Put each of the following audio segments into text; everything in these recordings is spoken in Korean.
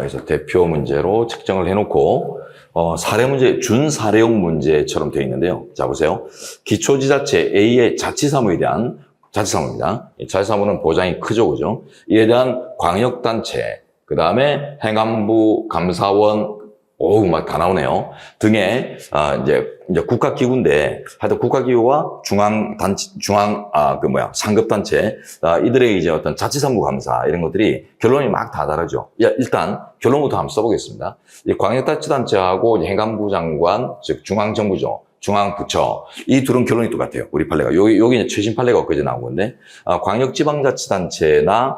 그래서 대표 문제로 측정을 해놓고, 사례 문제, 준사례형 문제처럼 되어 있는데요. 자, 보세요. 기초지자체 A의 자치사무에 대한, 자치사무입니다. 자치사무는 보장이 크죠, 그죠? 이에 대한 광역단체, 그 다음에 행안부, 감사원, 막 다 나오네요. 등의, 이제 국가기구인데, 하여튼 국가기구와 상급단체, 이들의 이제 어떤 자치사무 감사, 이런 것들이 결론이 막 다 다르죠. 일단, 결론부터 한번 써보겠습니다. 이 광역자치단체하고 행안부 장관, 즉, 중앙정부죠. 중앙부처. 이 둘은 결론이 똑같아요. 우리 판례가. 여기 이제 최신 판례가 엊그제 나온 건데, 광역지방자치단체나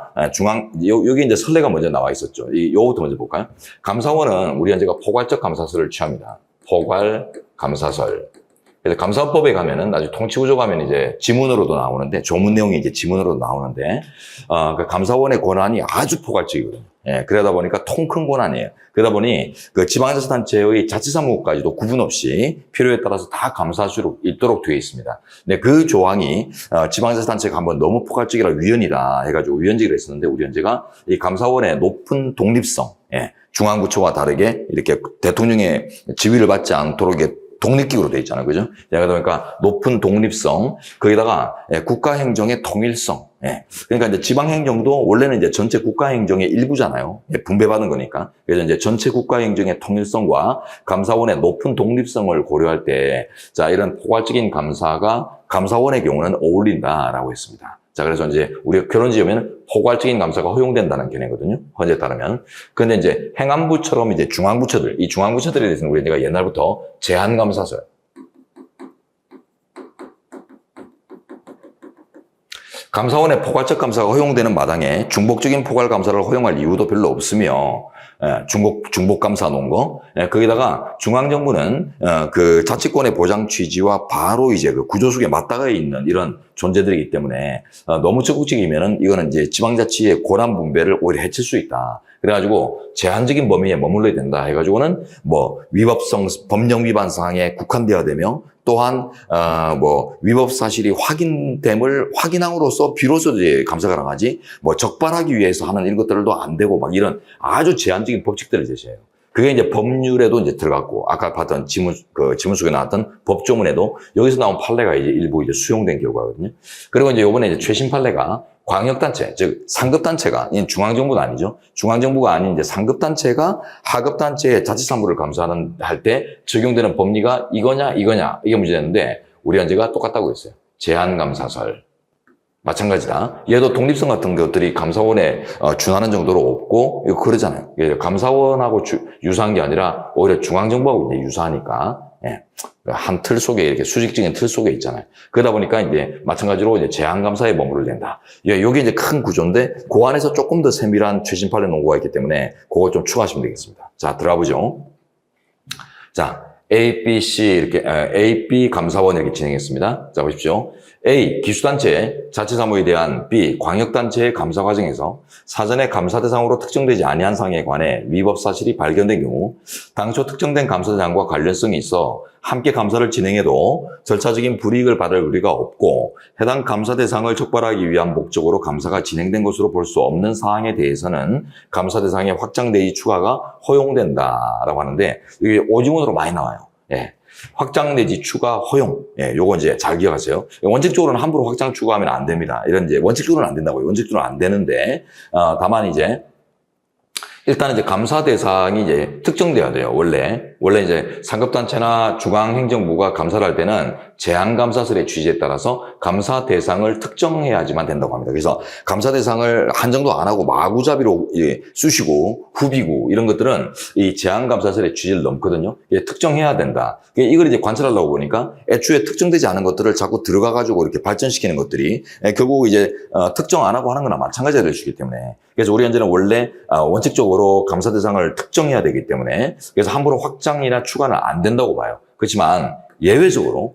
여기 이제 선례가 먼저 나와 있었죠. 요거부터 먼저 볼까요? 감사원은 우리 현재가 포괄적 감사설을 취합니다. 포괄 감사설. 그래서 감사법에 가면은 나중에 통치구조 가면 이제 지문으로도 나오는데, 조문 내용이 이제 지문으로도 나오는데, 그 감사원의 권한이 아주 포괄적이거든요. 예, 그러다 보니까 통 큰 권한이에요. 그러다 보니 그 지방자치단체의 자치사무까지도 구분 없이 필요에 따라서 다 감사할 수 있도록 되어 있습니다. 근데 그 조항이 지방자치단체가 한번 너무 포괄적이라 위헌이다 해가지고 위헌직을 했었는데, 우리 현재가 이 감사원의 높은 독립성, 예, 중앙부처와 다르게 이렇게 대통령의 지위를 받지 않도록 이게 독립기구로 되어 있잖아요. 그죠? 그러다 보니까 높은 독립성, 거기다가 국가행정의 통일성. 그러니까 이제 지방행정도 원래는 이제 전체 국가행정의 일부잖아요. 분배받은 거니까. 그래서 이제 전체 국가행정의 통일성과 감사원의 높은 독립성을 고려할 때, 자, 이런 포괄적인 감사가 감사원의 경우는 어울린다라고 했습니다. 자, 그래서 이제 우리가 결론 지으면 포괄적인 감사가 허용된다는 견해거든요. 헌재에 따르면. 그런데 이제 행안부처럼 이제 중앙부처들, 이 중앙부처들에 대해서는 우리가 옛날부터 제한감사설. 감사원의 포괄적 감사가 허용되는 마당에 중복적인 포괄 감사를 허용할 이유도 별로 없으며, 중복 감사 놓은 거. 거기다가 중앙정부는 그 자치권의 보장 취지와 바로 이제 그 구조 속에 맞닿아 있는 이런 존재들이기 때문에 너무 적극적이면은 이거는 이제 지방자치의 권한 분배를 오히려 해칠 수 있다. 그래가지고 제한적인 범위에 머물러야 된다 해가지고는 뭐 위법성 법령 위반 사항에 국한되어야 되며, 또한 위법 사실이 확인됨을 확인함으로써 비로소 이제 감사가 가능하지, 뭐 적발하기 위해서 하는 이런 것들도 안 되고, 막 이런 아주 제한적인 법칙들을 제시해요. 그게 이제 법률에도 이제 들어갔고, 아까 봤던 지문 속에 나왔던 법조문에도 여기서 나온 판례가 이제 일부 이제 수용된 결과거든요. 그리고 이제 요번에 이제 최신 판례가 광역단체, 즉 상급단체가, 중앙정부가 아니죠. 중앙정부가 아닌 이제 상급단체가 하급단체의 자치사무를 감사하는 할 때 적용되는 법리가 이게 문제였는데, 우리 현재가 똑같다고 했어요. 제한감사설. 마찬가지다. 얘도 독립성 같은 것들이 감사원에 준하는 정도로 없고, 이거 그러잖아요. 감사원하고 유사한 게 아니라 오히려 중앙정부하고 이제 유사하니까, 한 틀 속에 이렇게 수직적인 틀 속에 있잖아요. 그러다 보니까 이제 마찬가지로 이제 제한감사에 머무르야 된다. 요게 이제 큰 구조인데, 그 안에서 조금 더 세밀한 최신 판례 논거가 있기 때문에 그거 좀 추가하시면 되겠습니다. 자, 들어가 보죠. 자, A, B, C 이렇게 A, B 감사원 이렇게 진행했습니다. 자, 보십시오. A, 기수단체 자치사무에 대한 B, 광역단체의 감사 과정에서 사전에 감사 대상으로 특정되지 아니한 사항에 관해 위법 사실이 발견된 경우 당초 특정된 감사 대상과 관련성이 있어 함께 감사를 진행해도 절차적인 불이익을 받을 우려가 없고 해당 감사 대상을 적발하기 위한 목적으로 감사가 진행된 것으로 볼 수 없는 사항에 대해서는 감사 대상의 확장 내지 추가가 허용된다라고 하는데, 이게 오지문으로 많이 나와요. 확장 내지 추가 허용. 요거 이제 잘 기억하세요. 원칙적으로는 함부로 확장 추가하면 안 됩니다. 이런 이제 원칙적으로는 안 된다고요. 원칙적으로는 안 되는데, 다만 이제 일단 이제 감사 대상이 이제 특정돼야 돼요. 원래 이제 상급단체나 중앙행정부가 감사를 할 때는 제한감사설의 취지에 따라서 감사 대상을 특정해야지만 된다고 합니다. 그래서 감사 대상을 한정도 안 하고 마구잡이로 쑤시고 후비고 이런 것들은 이 제한감사설의 취지를 넘거든요. 특정해야 된다. 이걸 이제 관찰하려고 보니까 애초에 특정되지 않은 것들을 자꾸 들어가가지고 이렇게 발전시키는 것들이 결국 이제 특정 안 하고 하는 거나 마찬가지가 될 수 있기 때문에, 그래서 우리 현재는 원래 원칙적으로 감사 대상을 특정해야 되기 때문에 그래서 함부로 확장이나 추가는 안 된다고 봐요. 그렇지만 예외적으로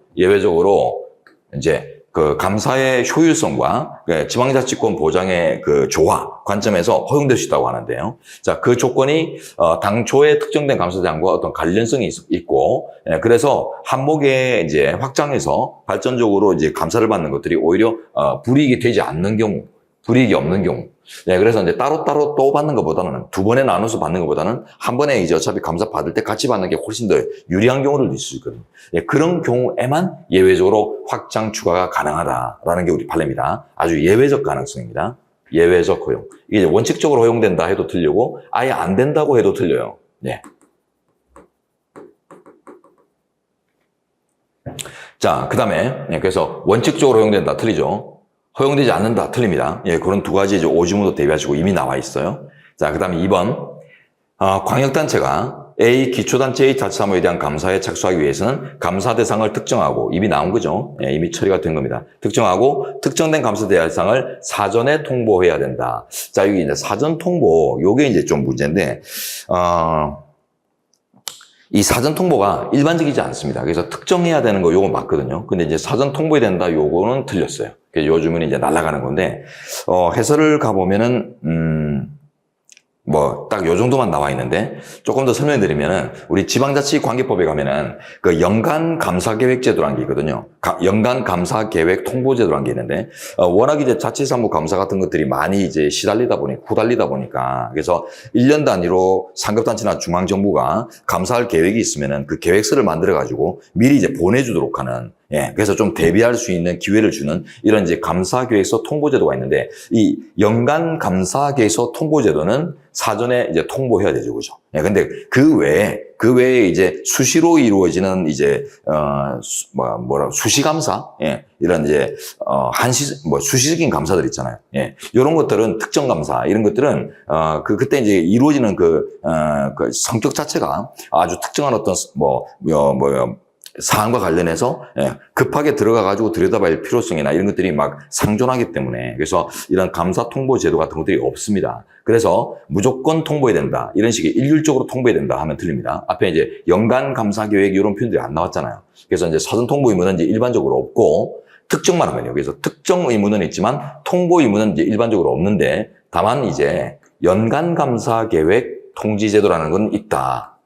이제 그 감사의 효율성과 지방자치권 보장의 그 조화 관점에서 허용될 수 있다고 하는데요. 자, 그 조건이 당초에 특정된 감사 대상과 어떤 관련성이 있고, 그래서 한목에 이제 확장해서 발전적으로 이제 감사를 받는 것들이 오히려 불이익이 되지 않는 경우, 불이익이 없는 경우. 네, 그래서 이제 따로따로 또 받는 것보다는 두 번에 나눠서 받는 것보다는 한 번에 이제 어차피 감사 받을 때 같이 받는 게 훨씬 더 유리한 경우를 있을 수 있거든요. 네, 그런 경우에만 예외적으로 확장 추가가 가능하다라는 게 우리 판례입니다. 아주 예외적 가능성입니다. 예외적 허용. 이게 원칙적으로 허용된다 해도 틀리고 아예 안 된다고 해도 틀려요. 네. 자, 그 다음에, 그래서 원칙적으로 허용된다, 틀리죠. 허용되지 않는다, 틀립니다. 예, 그런 두 가지 이제 오지문도 대비하시고 이미 나와 있어요. 자, 그 다음에 2번. 광역단체가 A 기초단체의 자치사무에 대한 감사에 착수하기 위해서는 감사 대상을 특정하고, 이미 나온 거죠. 예, 이미 처리가 된 겁니다. 특정하고, 특정된 감사 대상을 사전에 통보해야 된다. 자, 여기 이제 사전 통보, 요게 이제 좀 문제인데, 이 사전 통보가 일반적이지 않습니다. 그래서 특정해야 되는 거 요거 맞거든요. 근데 이제 사전 통보해야 된다 요거는 틀렸어요. 그래서 요즘은 이제 날아가는 건데, 해설을 가보면은, 딱 요 정도만 나와 있는데, 조금 더 설명드리면은, 우리 지방자치관계법에 가면은, 그 연간 감사계획 제도라는 게 있거든요. 연간 감사계획 통보제도라는 게 있는데, 워낙 이제 자치사무 감사 같은 것들이 많이 이제 후달리다 보니까, 그래서 1년 단위로 상급단체나 중앙정부가 감사할 계획이 있으면은 그 계획서를 만들어가지고 미리 이제 보내주도록 하는, 예, 그래서 좀 대비할 수 있는 기회를 주는 이런 이제 감사계획서 통보제도가 있는데, 이 연간 감사계획서 통보제도는 사전에 이제 통보해야 되죠, 그죠? 예, 근데 그 외에 이제 수시로 이루어지는 이제, 수시감사? 예, 이런 이제, 수시적인 감사들 있잖아요. 예, 요런 것들은 특정감사, 이런 것들은, 그때 이제 이루어지는 그 성격 자체가 아주 특정한 어떤, 사안과 관련해서 급하게 들어가가지고 들여다볼 필요성이나 이런 것들이 막 상존하기 때문에 그래서 이런 감사 통보 제도 같은 것들이 없습니다. 그래서 무조건 통보해야 된다. 이런 식의 일률적으로 통보해야 된다 하면 틀립니다. 앞에 이제 연간 감사 계획 이런 표현들이 안 나왔잖아요. 그래서 이제 사전 통보 의무는 이제 일반적으로 없고 특정만 하면요. 그래서 특정 의무는 있지만 통보 의무는 이제 일반적으로 없는데 다만 이제 연간 감사 계획 통지 제도라는 건 있다.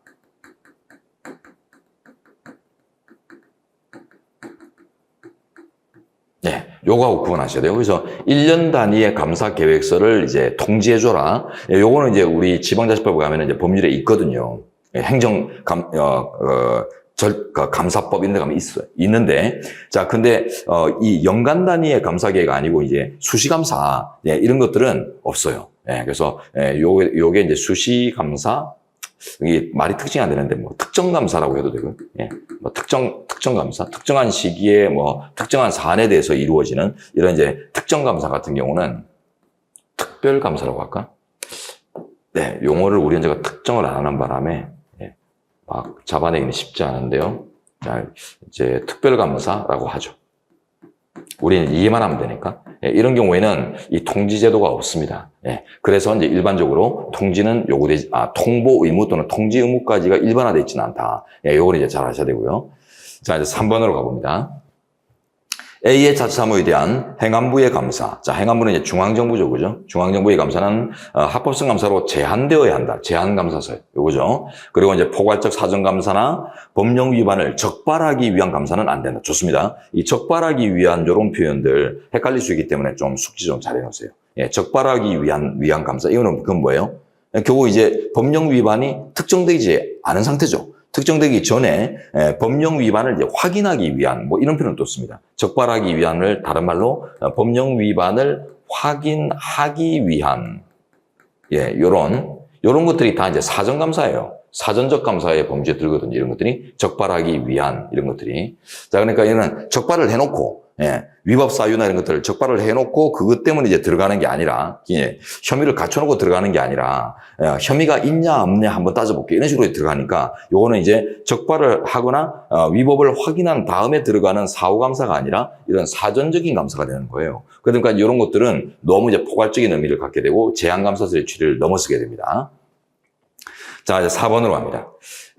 네, 요거하고 구분하셔야 돼요. 그래서 1년 단위의 감사 계획서를 이제 통지해줘라. 요거는 이제 우리 지방자치법에 가면 이제 법률에 있거든요. 감사법 이런 데 가면 있어요. 있는데, 자, 근데, 이 연간 단위의 감사 계획이 아니고 이제 수시감사, 예, 이런 것들은 없어요. 예, 그래서, 요게 이제 수시감사, 이게 말이 특징이 안 되는데, 특정감사라고 해도 되고요. 예, 특정감사, 특정한 시기에 특정한 사안에 대해서 이루어지는 이런 이제 특정감사 같은 경우는 특별감사라고 할까? 네, 용어를 우리 현재가 특정을 안 하는 바람에, 예, 막 잡아내기는 쉽지 않은데요. 자, 이제 특별감사라고 하죠. 우리는 이해만 하면 되니까. 예, 이런 경우에는 이 통지제도가 없습니다. 예, 그래서 이제 일반적으로 통지는 통보 의무 또는 통지 의무까지가 일반화되어 있지는 않다. 예, 요걸 이제 잘 아셔야 되고요. 자, 이제 3번으로 가봅니다. A의 자치사무에 대한 행안부의 감사. 자, 행안부는 이제 중앙정부죠, 그죠? 중앙정부의 감사는 합법성 감사로 제한되어야 한다. 제한감사서요, 요거죠. 그리고 이제 포괄적 사정감사나 법령 위반을 적발하기 위한 감사는 안 된다. 좋습니다. 이 적발하기 위한 이런 표현들 헷갈릴 수 있기 때문에 좀 숙지 좀 잘 해놓으세요. 예, 적발하기 위한 감사. 이거는 그건 뭐예요? 결국 이제 법령 위반이 특정되지 않은 상태죠. 특정되기 전에 법령 위반을 이제 확인하기 위한 이런 표현을 또 씁니다. 적발하기 위한을 다른 말로 법령 위반을 확인하기 위한 요런 것들이 다 이제 사전 감사예요. 사전적 감사의 범주에 들거든요. 이런 것들이 적발하기 위한 이런 것들이. 자, 그러니까 얘는 적발을 해놓고 위법 사유나 이런 것들을 적발을 해놓고 그것 때문에 이제 들어가는 게 아니라 혐의를 갖춰놓고 들어가는 게 아니라 혐의가 있냐 없냐 한번 따져볼게 이런 식으로 들어가니까 요거는 이제 적발을 하거나 위법을 확인한 다음에 들어가는 사후감사가 아니라 이런 사전적인 감사가 되는 거예요. 그러니까 이런 것들은 너무 이제 포괄적인 의미를 갖게 되고 제한감사설의 취지를 넘어서게 됩니다. 자, 이제 4번으로 갑니다.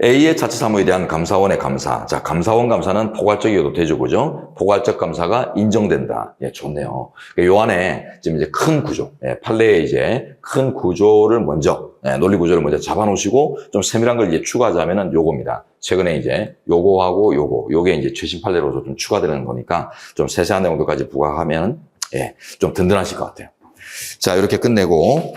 A의 자치사무에 대한 감사원의 감사. 자, 감사원 감사는 포괄적이어도 되죠, 그죠? 포괄적 감사가 인정된다. 예, 좋네요. 요 안에 지금 이제 큰 구조, 판례에 이제 큰 구조를 먼저, 논리 구조를 먼저 잡아놓으시고 좀 세밀한 걸 이제 추가하자면은 요겁니다. 최근에 이제 요거하고 요게 이제 최신 판례로 좀 추가되는 거니까 좀 세세한 내용들까지 부과하면 좀 든든하실 것 같아요. 자, 이렇게 끝내고